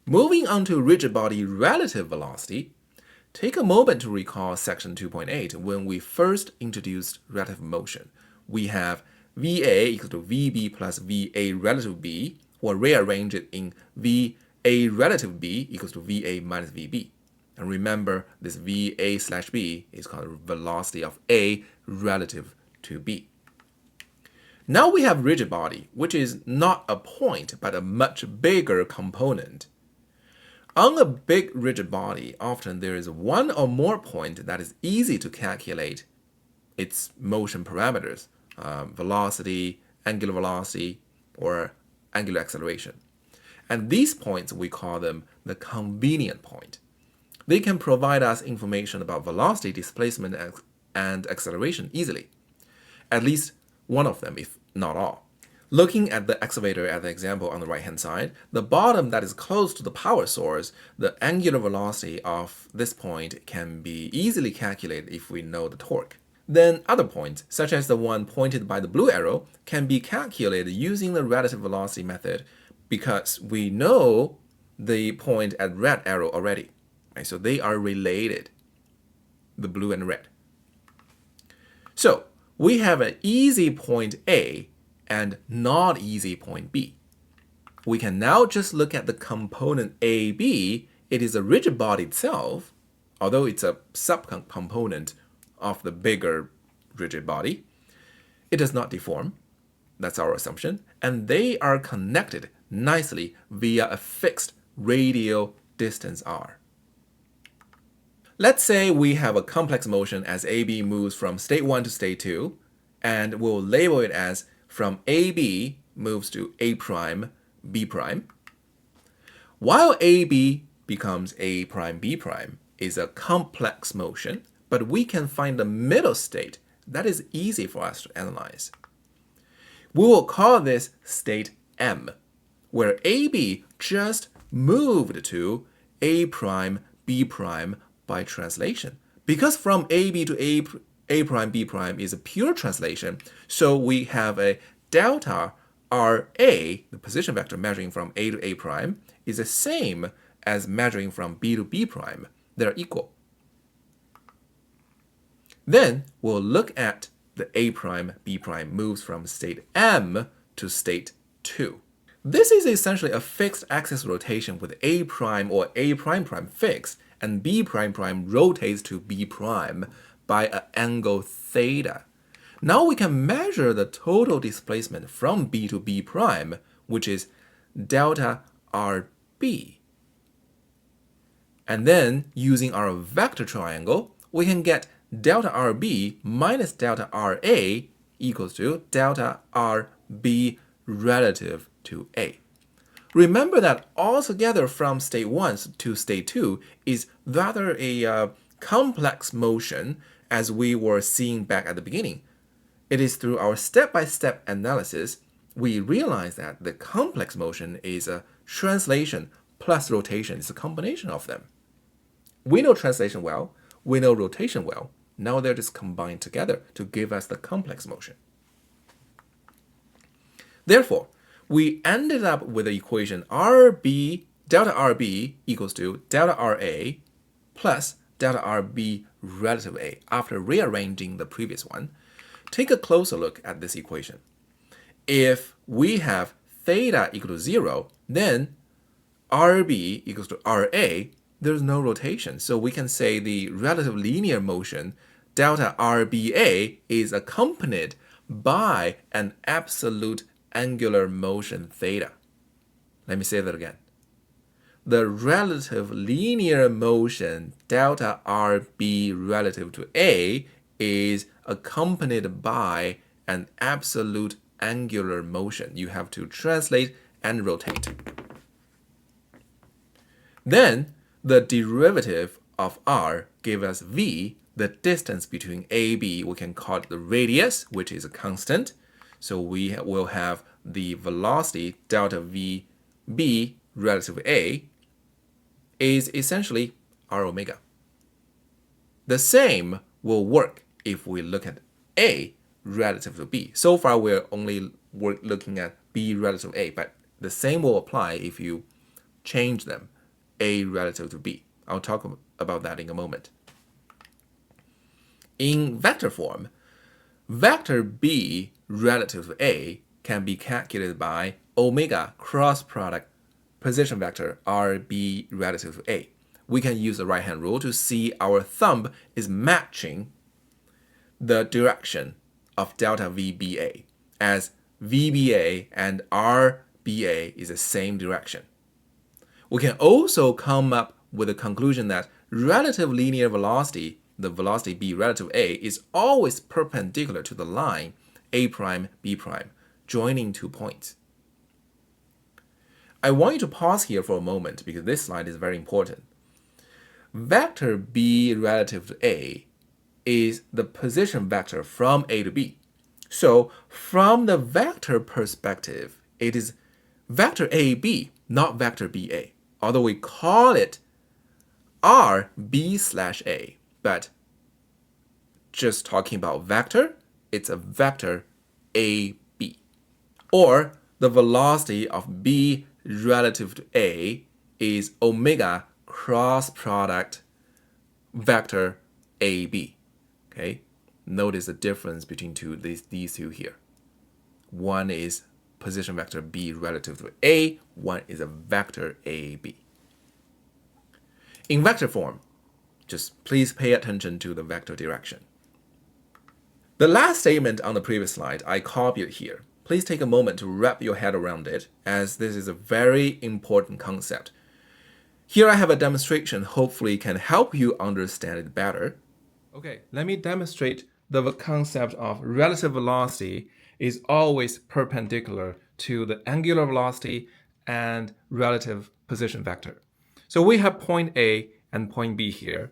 Moving on to rigid body relative velocity, take a moment to recall section 2.8 when we first introduced relative motion. We have VA equal to VB plus VA relative B, or rearrange it in VA relative B equals to VA minus VB. And remember, this VA slash B is called velocity of A relative to B. Now we have rigid body, which is not a point, but a much bigger component. On a big rigid body, often there is one or more point that is easy to calculate its motion parameters, velocity, angular velocity, or angular acceleration. And these points, we call them the convenient point. They can provide us information about velocity, displacement, and acceleration easily. At least one of them, if not all. Looking at the excavator at the example on the right-hand side, the bottom that is close to the power source, the angular velocity of this point can be easily calculated if we know the torque. Then other points, such as the one pointed by the blue arrow, can be calculated using the relative velocity method because we know the point at red arrow already. Right? So they are related, the blue and red. So we have an easy point A and not easy point B. We can now just look at the component AB. It is a rigid body itself, although it's a subcomponent of the bigger rigid body. It does not deform. That's our assumption. And they are connected nicely via a fixed radial distance r. Let's say we have a complex motion as AB moves from state 1 to state 2, and we'll label it as from AB moves to A prime, B prime. While AB becomes A prime, B prime is a complex motion, but we can find the middle state that is easy for us to analyze. We will call this state M, where AB just moved to A prime, B prime by translation. Because from AB to A prime, B prime is a pure translation, so we have a delta RA, the position vector measuring from A to A prime, is the same as measuring from B to B prime. They're equal. Then we'll look at the A prime, B prime moves from state M to state 2. This is essentially a fixed axis rotation with A prime or A prime prime fixed, and B prime prime rotates to B prime by an angle theta. Now we can measure the total displacement from B to B prime, which is delta RB. And then, using our vector triangle, we can get delta RB minus delta RA equals to delta RB relative to A. Remember that altogether from state 1 to state 2 is rather a complex motion, as we were seeing back at the beginning. It is through our step-by-step analysis we realize that the complex motion is a translation plus rotation. It's a combination of them. We know translation well, we know rotation well. Now they're just combined together to give us the complex motion. Therefore, we ended up with the equation delta RB equals to delta RA plus delta RB relative A after rearranging the previous one. Take a closer look at this equation. If we have theta equal to 0, then RB equals to RA, there's no rotation. So we can say the relative linear motion delta RBA is accompanied by an absolute angular motion theta. Let me say that again. The relative linear motion delta RB relative to A is accompanied by an absolute angular motion. You have to translate and rotate. Then the derivative of r gives us v, the distance between A, B. We can call it the radius, which is a constant. So we will have the velocity delta VB relative to A is essentially r omega. The same will work if we look at A relative to B. So far, we're only looking at B relative to A, but the same will apply if you change them A relative to B. I'll talk about that in a moment. In vector form, vector B relative to A can be calculated by omega cross product position vector RB relative to A. We can use the right-hand rule to see our thumb is matching the direction of delta VBA, as VBA and RBA is the same direction. We can also come up with a conclusion that relative linear velocity, the velocity B relative A, is always perpendicular to the line A prime, B prime, joining 2 points. I want you to pause here for a moment because this slide is very important. Vector B relative to A is the position vector from A to B. So from the vector perspective, it is vector AB, not vector BA. Although we call it RB/A, but just talking about vector, it's a vector AB. Or the velocity of B relative to A is omega cross product vector AB. Okay, notice the difference between these two here. One is position vector B relative to A, one is a vector AB. In vector form, just please pay attention to the vector direction. The last statement on the previous slide, I copied here. Please take a moment to wrap your head around it, as this is a very important concept. Here I have a demonstration, hopefully can help you understand it better. Okay, let me demonstrate the concept of relative velocity is always perpendicular to the angular velocity and relative position vector. So we have point A and point B here,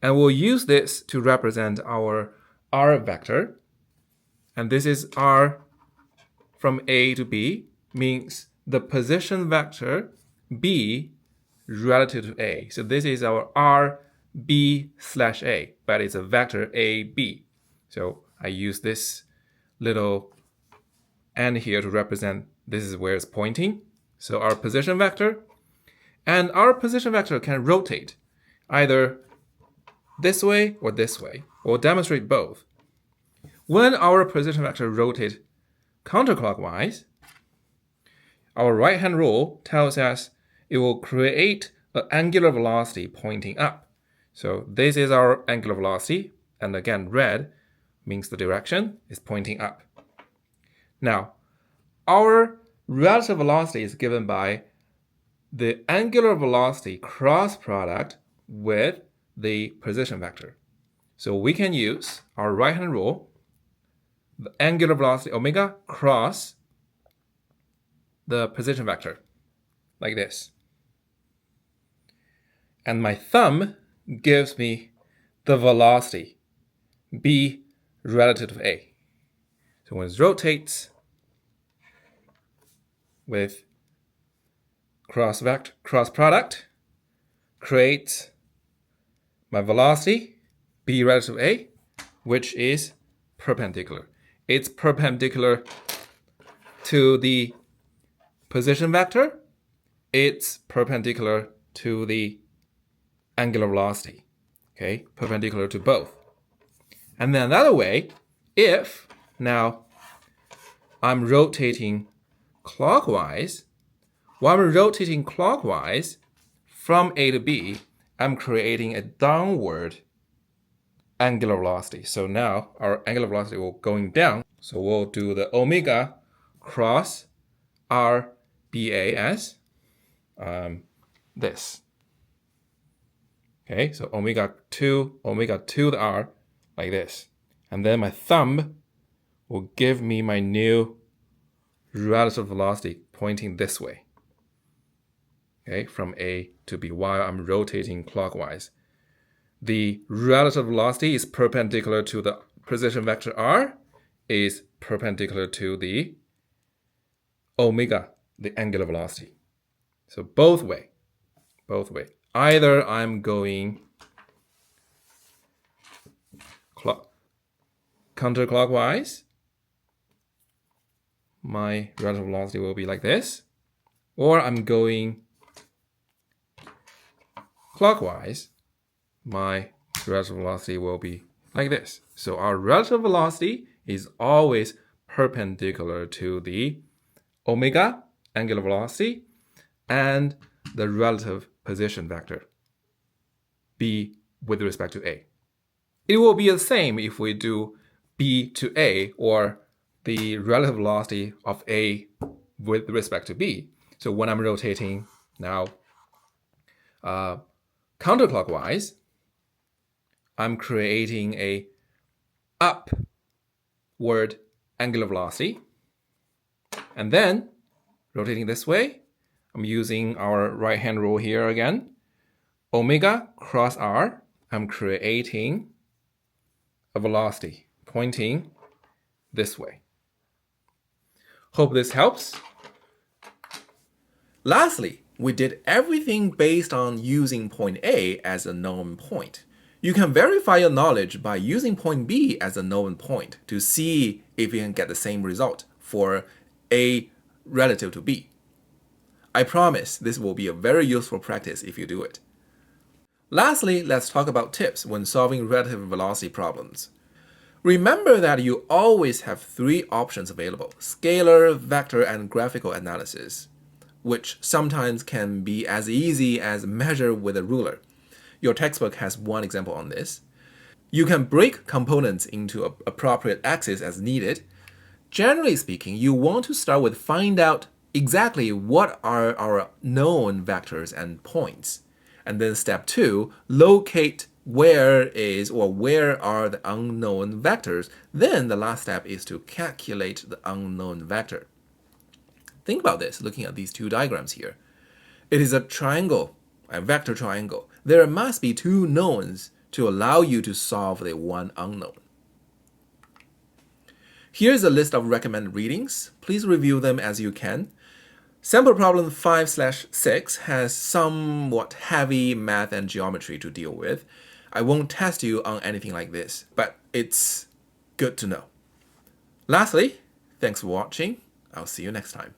and we'll use this to represent our R vector. And this is R from A to B, means the position vector B relative to A. So this is our RB/A, but it's a vector AB. So I use this little N here to represent this is where it's pointing. So our position vector, and our position vector can rotate either this way or this way. We'll demonstrate both. When our position vector rotates counterclockwise, our right-hand rule tells us it will create an angular velocity pointing up. So this is our angular velocity, and again, red means the direction is pointing up. Now, our relative velocity is given by the angular velocity cross product with the position vector. So we can use our right-hand rule, the angular velocity omega cross the position vector, like this. And my thumb gives me the velocity B relative to A. So when it rotates with cross product, creates my velocity B relative to A, which is perpendicular. It's perpendicular to the position vector. It's perpendicular to the angular velocity. Okay, perpendicular to both. And then another way, if now I'm rotating clockwise, while I'm rotating clockwise from A to B, I'm creating a downward angular velocity. So now our angular velocity will going down. So we'll do the omega cross RBA as this. Okay, so omega 2 the R, like this. And then my thumb will give me my new relative velocity pointing this way. Okay, from A to B while I'm rotating clockwise. The relative velocity is perpendicular to the position vector R, is perpendicular to the omega, the angular velocity. So both way. Either I'm going counterclockwise, my relative velocity will be like this, or I'm going clockwise, my relative velocity will be like this. So our relative velocity is always perpendicular to the omega, angular velocity, and the relative position vector, b with respect to a. It will be the same if we do b to a, or the relative velocity of a with respect to b. So when I'm rotating now counterclockwise, I'm creating a upward angular velocity. And then rotating this way, I'm using our right-hand rule here again. Omega cross r, I'm creating a velocity pointing this way. Hope this helps. Lastly, we did everything based on using point A as a known point. You can verify your knowledge by using point B as a known point to see if you can get the same result for A relative to B. I promise this will be a very useful practice if you do it. Lastly, let's talk about tips when solving relative velocity problems. Remember that you always have three options available: scalar, vector, and graphical analysis, which sometimes can be as easy as measure with a ruler. Your textbook has one example on this. You can break components into appropriate axes as needed. Generally speaking, you want to start with find out exactly what are our known vectors and points. And then step 2, locate where are the unknown vectors. Then the last step is to calculate the unknown vector. Think about this, looking at these two diagrams here. It is a triangle, a vector triangle. There must be two knowns to allow you to solve the one unknown. Here's a list of recommended readings. Please review them as you can. Sample problem 5/6 has somewhat heavy math and geometry to deal with. I won't test you on anything like this, but it's good to know. Lastly, thanks for watching. I'll see you next time.